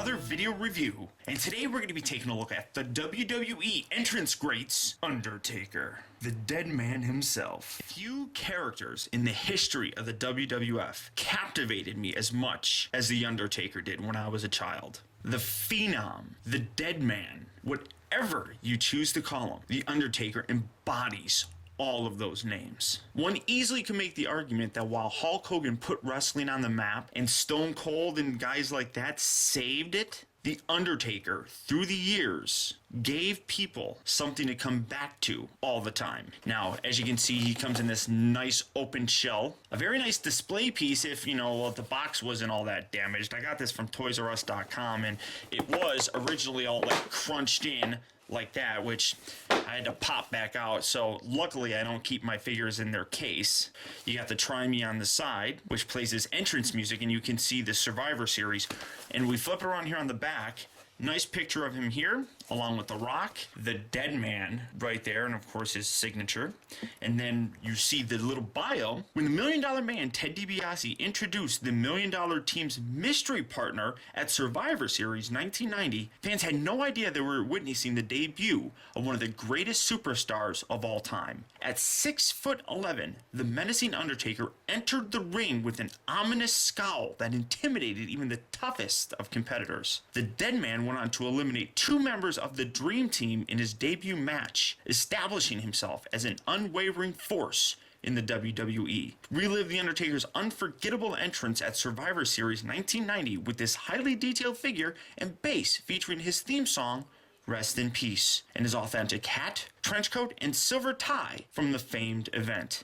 another video review, and today we're going to be taking a look at the WWE entrance greats, Undertaker, the dead man himself. Few characters in the history of the WWF captivated me as much as the Undertaker did when I was a child. The Phenom, the Dead Man, whatever you choose to call him, the Undertaker embodies all of those names. One easily can make the argument that while Hulk Hogan put wrestling on the map and Stone Cold and guys like that saved it, the Undertaker, through the years, gave people something to come back to all the time. Now, as you can see, he comes in this nice open shell. A very nice display piece if, the box wasn't all that damaged. I got this from ToysRUs.com, and it was originally all crunched in like that, which I had to pop back out. So luckily I don't keep my figures in their case. You got the Try Me on the side, which plays his entrance music, and you can see the Survivor Series. And we flip around here on the back. Nice picture of him here, along with The Rock, the Dead Man right there, and of course his signature. And then you see the little bio. When the $1 Million Man, Ted DiBiase, introduced the $1 Million Team's mystery partner at Survivor Series 1990, fans had no idea they were witnessing the debut of one of the greatest superstars of all time. At 6'11", the menacing Undertaker entered the ring with an ominous scowl that intimidated even the toughest of competitors. The Dead Man went on to eliminate two members of the Dream Team in his debut match, establishing himself as an unwavering force in the WWE. Relive the Undertaker's unforgettable entrance at Survivor Series 1990 with this highly detailed figure and base featuring his theme song, Rest in Peace, and his authentic hat, trench coat, and silver tie from the famed event.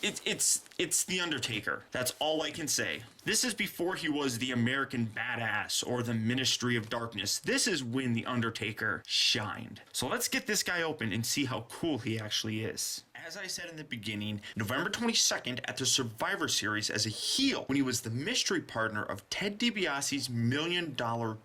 It's the Undertaker. That's all I can say. This is before he was the American Badass or the Ministry of Darkness. This is when the Undertaker shined. So let's get this guy open and see how cool he actually is. As I said in the beginning, November 22nd at the Survivor Series as a heel when he was the mystery partner of Ted DiBiase's $1 Million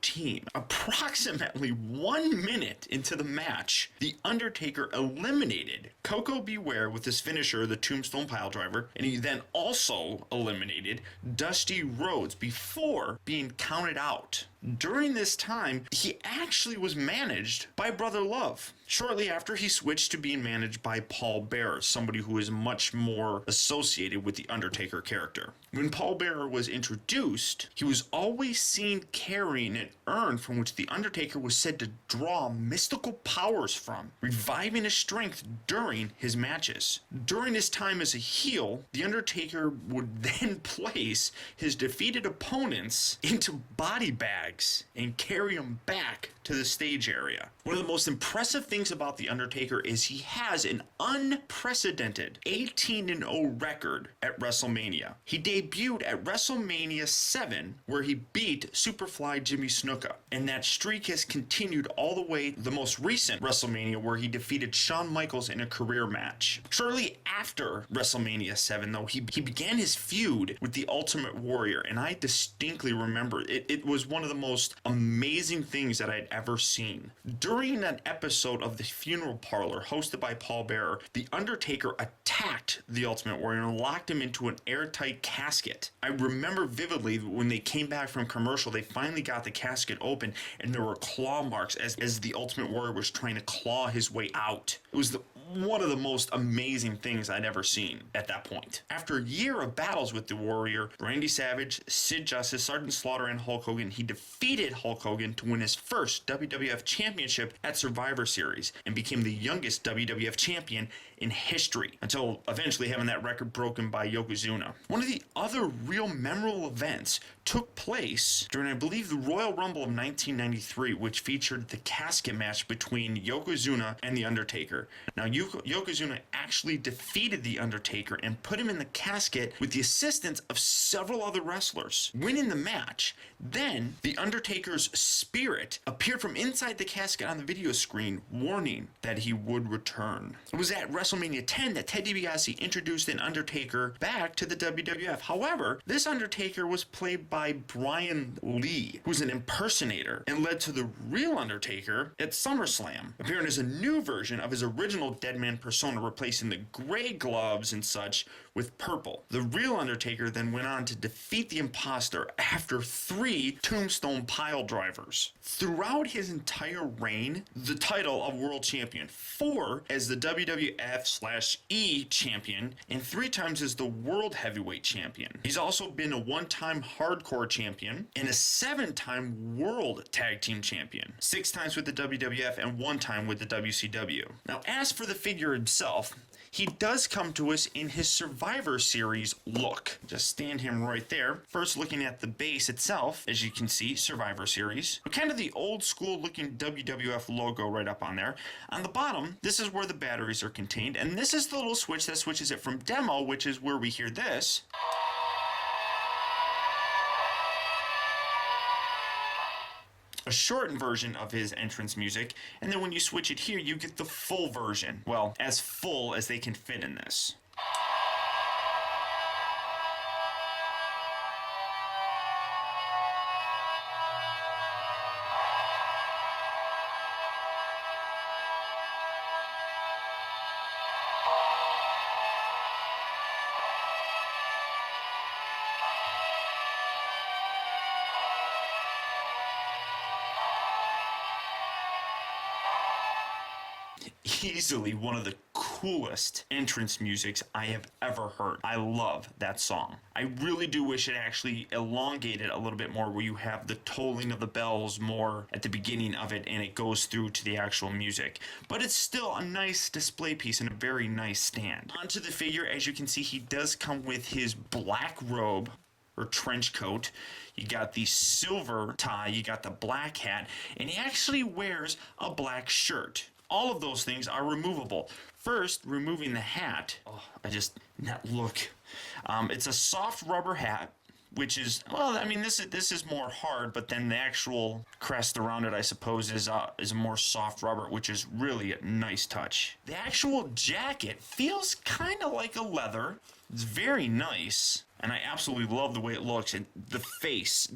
Team. Approximately 1 minute into the match, the Undertaker eliminated Koko Beware with his finisher, the Tombstone Piledriver, and he then also eliminated Dusty Rhodes before being counted out. During this time, he actually was managed by Brother Love. Shortly after, he switched to being managed by Paul Bearer, somebody who is much more associated with the Undertaker character. When Paul Bearer was introduced, he was always seen carrying an urn from which the Undertaker was said to draw mystical powers from, reviving his strength during his matches. During his time as a heel, the Undertaker would then place his defeated opponents into body bags and carry them back to the stage area. One of the most impressive things about The Undertaker is he has an unprecedented 18-0 record at WrestleMania. He debuted at WrestleMania 7, where he beat Superfly Jimmy Snuka, and that streak has continued all the way to the most recent WrestleMania, where he defeated Shawn Michaels in a career match. Shortly after WrestleMania 7, though, he began his feud with the Ultimate Warrior, and I distinctly remember it was one of the most amazing things that I'd ever seen. During an episode of The Funeral Parlor hosted by Paul Bearer, the Undertaker attacked the Ultimate Warrior and locked him into an airtight casket. I remember vividly when they came back from commercial, they finally got the casket open and there were claw marks as the Ultimate Warrior was trying to claw his way out. It was one of the most amazing things I'd ever seen at that point. After a year of battles with the Warrior, Randy Savage, Sid Justice, Sergeant Slaughter, and Hulk Hogan, he defeated Hulk Hogan to win his first WWF Championship at Survivor Series and became the youngest WWF champion in history, until eventually having that record broken by Yokozuna. One of the other real memorable events took place during, I believe, the Royal Rumble of 1993, which featured the casket match between Yokozuna and The Undertaker. Now, Yokozuna actually defeated The Undertaker and put him in the casket with the assistance of several other wrestlers, winning the match. Then, The Undertaker's spirit appeared from inside the casket on the video screen, warning that he would return. It was at WrestleMania 10 that Ted DiBiase introduced an Undertaker back to the WWF. However, this Undertaker was played by Brian Lee, who's an impersonator, and led to the real Undertaker at SummerSlam, appearing as a new version of his original Deadman persona, replacing the gray gloves and such with purple. The real Undertaker then went on to defeat the imposter after 3 tombstone pile drivers. Throughout his entire reign, the title of world champion, 4 as the WWF/E champion, and 3 times as the world heavyweight champion. He's also been a 1-time hardcore champion and a 7-time world tag team champion, 6 times with the WWF and 1 time with the WCW. Now, as for the figure himself, he does come to us in his Survivor Series look. Just stand him right there. First, looking at the base itself, as you can see, Survivor Series. But kind of the old school looking WWF logo right up on there. On the bottom, this is where the batteries are contained, and this is the little switch that switches it from demo, which is where we hear this, a shortened version of his entrance music, and then when you switch it here, you get the full version. Well, as full as they can fit in this. Easily one of the coolest entrance musics I have ever heard. I love that song. I really do wish it actually elongated a little bit more, where you have the tolling of the bells more at the beginning of it and it goes through to the actual music. But it's still a nice display piece and a very nice stand. Onto the figure, as you can see, he does come with his black robe or trench coat. You got the silver tie, you got the black hat, and he actually wears a black shirt. All of those things are removable. First, removing the hat. Oh, that look. It's a soft rubber hat, which is, well, I mean, this is more hard, but then the actual crest around it, I suppose, is a more soft rubber, which is really a nice touch. The actual jacket feels kind of like a leather. It's very nice, and I absolutely love the way it looks. And the face,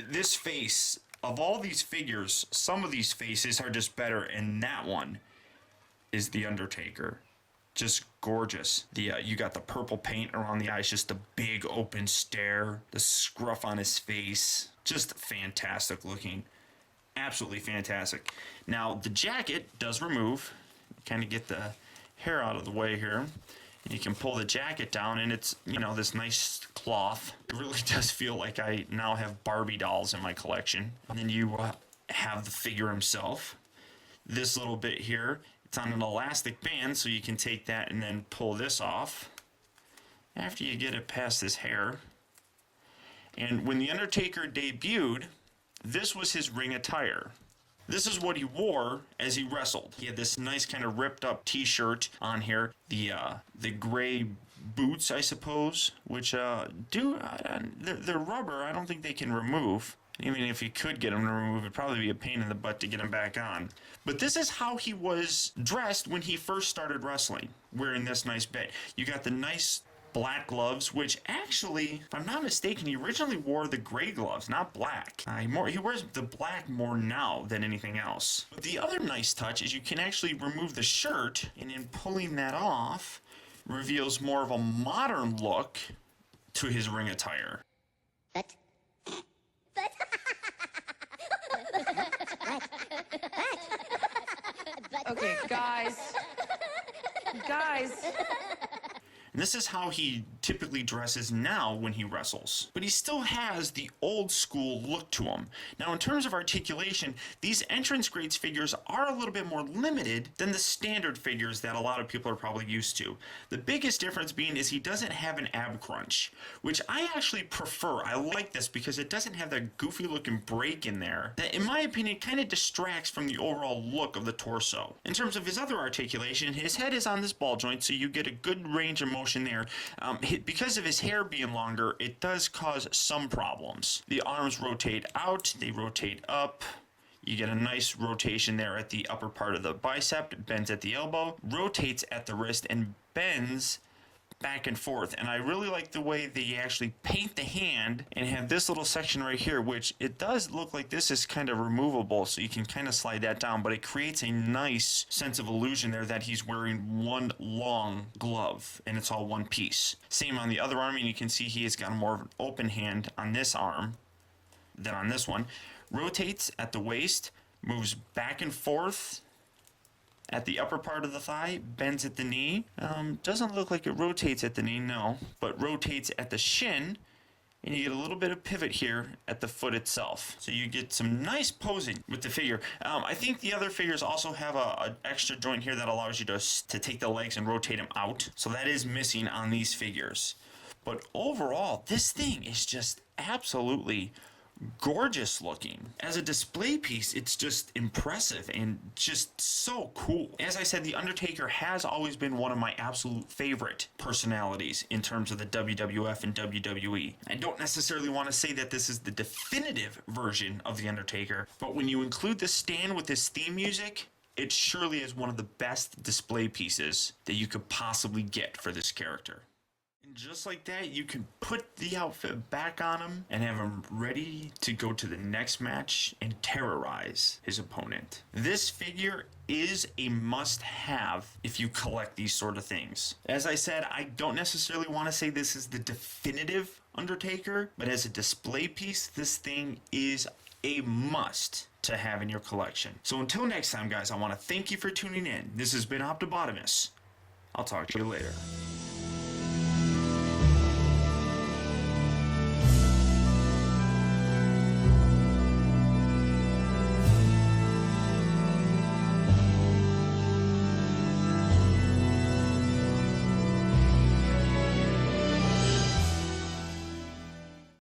this face, of all these figures, some of these faces are just better, and that one is the Undertaker. Just gorgeous. You got the purple paint around the eyes, just a big open stare, the scruff on his face, just fantastic looking. Absolutely fantastic. Now, the jacket does remove. Kind of get the hair out of the way here. You can pull the jacket down, and it's, this nice cloth. It really does feel like I now have Barbie dolls in my collection. And then you have the figure himself. This little bit here, it's on an elastic band, so you can take that and then pull this off after you get it past this hair. And when The Undertaker debuted, this was his ring attire. This is what he wore as he wrestled. He had this nice kind of ripped up t-shirt on here. The gray boots, I suppose, which they're rubber. I don't think they can remove. Even if you could get them to remove, it'd probably be a pain in the butt to get them back on. But this is how he was dressed when he first started wrestling, wearing this nice bit. You got the nice black gloves, which actually, if I'm not mistaken, he originally wore the gray gloves, not black. He wears the black more now than anything else. But the other nice touch is you can actually remove the shirt, and in pulling that off, reveals more of a modern look to his ring attire. But okay, guys. And this is how he typically dresses now when he wrestles. But he still has the old school look to him. Now, in terms of articulation, these entrance grades figures are a little bit more limited than the standard figures that a lot of people are probably used to. The biggest difference being is he doesn't have an ab crunch, which I actually prefer. I like this because it doesn't have that goofy looking break in there that, in my opinion, kind of distracts from the overall look of the torso. In terms of his other articulation, his head is on this ball joint, so you get a good range of motion there. Because of his hair being longer, it does cause some problems. The arms rotate out, they rotate up. You get a nice rotation there at the upper part of the bicep. It bends at the elbow, rotates at the wrist, and bends back and forth. And I really like the way they actually paint the hand and have this little section right here, which it does look like this is kind of removable, so you can kind of slide that down, but it creates a nice sense of illusion there that he's wearing one long glove and it's all one piece. Same on the other arm, and you can see he has got more of an open hand on this arm than on this one. Rotates at the waist, moves back and forth at the upper part of the thigh, bends at the knee. Doesn't look like it rotates at the knee, no, but rotates at the shin, and you get a little bit of pivot here at the foot itself. So you get some nice posing with the figure. I think the other figures also have a extra joint here that allows you to take the legs and rotate them out. So that is missing on these figures. But overall, this thing is just absolutely gorgeous looking. As a display piece, it's just impressive and just so cool. As I said, The Undertaker has always been one of my absolute favorite personalities in terms of the WWF and WWE. I don't necessarily want to say that this is the definitive version of The Undertaker, but when you include the stand with this theme music, it surely is one of the best display pieces that you could possibly get for this character. And just like that, you can put the outfit back on him and have him ready to go to the next match and terrorize his opponent. This figure is a must-have if you collect these sort of things. As I said, I don't necessarily want to say this is the definitive Undertaker, but as a display piece, this thing is a must to have in your collection. So until next time, guys, I want to thank you for tuning in. This has been Optibotimus. I'll talk to you later.